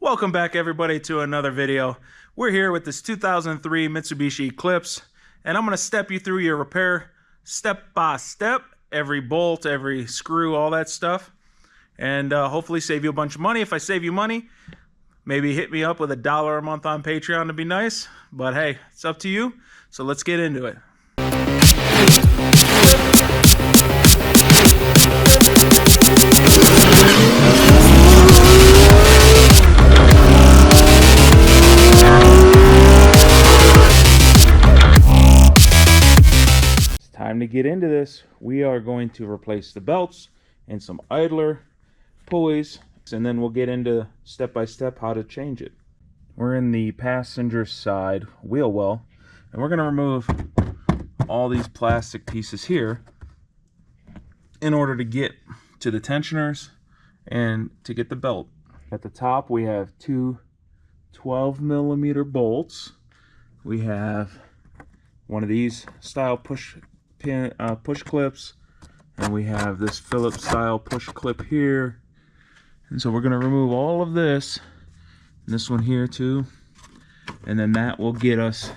Welcome back everybody to another video. We're here with this 2003 Mitsubishi Eclipse, and I'm going to step you through your repair step by step, every bolt, every screw, all that stuff, and hopefully save you a bunch of money. If I save you money, maybe hit me up with $1 a month on Patreon to be nice, but hey, it's up to you. So let's get into it. Time to get into this. We are going to replace the belts and some idler pulleys, and then we'll get into step by step how to change it. We're in the passenger side wheel well, and we're going to remove all these plastic pieces here in order to get to the tensioners and to get the belt. At the top we have two 12mm bolts. We have one of these style push clips, and we have this Phillips style push clip here. And so we're going to remove all of this, and this one here too, and then that will get us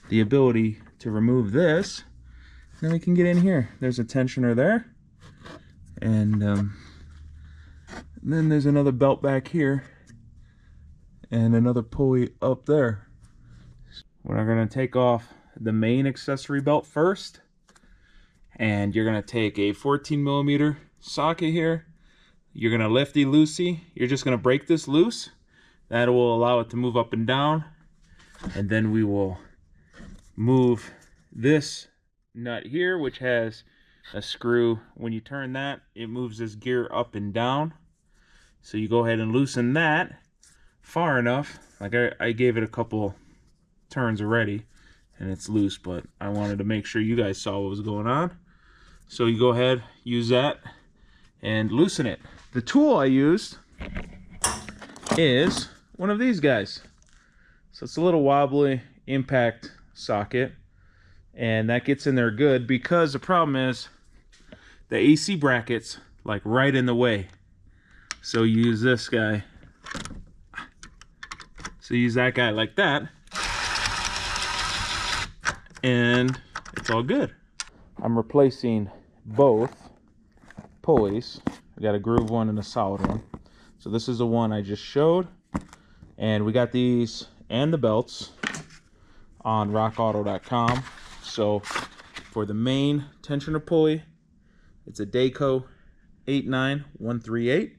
the ability to remove this. Then we can get in here. There's a tensioner there, and then there's another belt back here and another pulley up there. We're going to take off the main accessory belt first, and you're going to take a 14mm socket here. You're going to lefty-loosey. You're just going to break this loose. That will allow it to move up and down, and then we will move this nut here, which has a screw. When you turn that, it moves this gear up and down. So you go ahead and loosen that far enough. Like I gave it a couple turns already and it's loose, but I wanted to make sure you guys saw what was going on. So you go ahead, use that and loosen it. The tool I used is one of these guys. So it's a little wobbly impact socket, and that gets in there good, because the problem is the AC bracket's like right in the way. So you use this guy. So you use that guy like that, and it's all good. I'm replacing both pulleys. I got a groove one and a solid one. So this is the one I just showed, and we got these and the belts on rockauto.com. So for the main tensioner pulley, it's a Dayco 89138,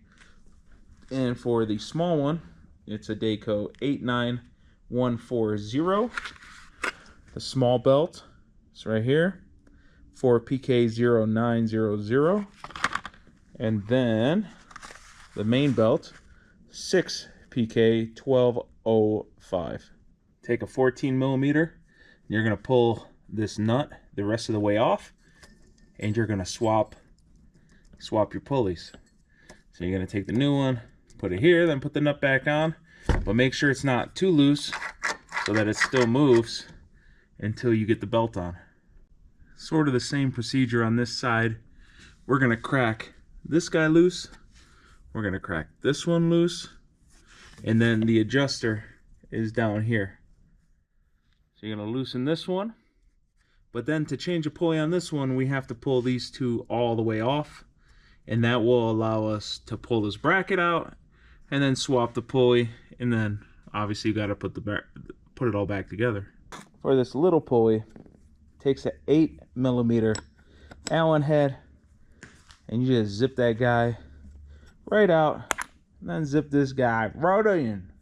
and for the small one, it's a Dayco 89140. The small belt is right here for PK0900, and then the main belt 6PK1205. Take a 14mm. You're going to pull this nut the rest of the way off, and you're going to swap your pulleys. So you're going to take the new one, put it here, then put the nut back on, but make sure it's not too loose so that it still moves until you get the belt on. Sort of the same procedure on this side. We're going to crack this guy loose, we're going to crack this one loose, and then the adjuster is down here. So you're going to loosen this one, but then to change a pulley on this one, we have to pull these two all the way off, and that will allow us to pull this bracket out and then swap the pulley, and then obviously you got to put it all back together. For this little pulley, it takes an 8mm Allen head, and you just zip that guy right out, and then zip this guy right in.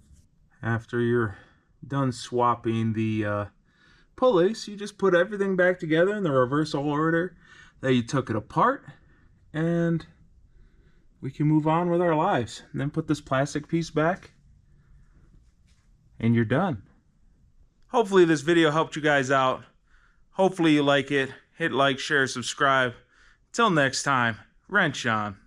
After you're done swapping the pulleys, you just put everything back together in the reverse order that you took it apart, and we can move on with our lives. And then put this plastic piece back, and you're done. Hopefully this video helped you guys out. Hopefully you like it. Hit like, share, subscribe. Till next time, wrench on.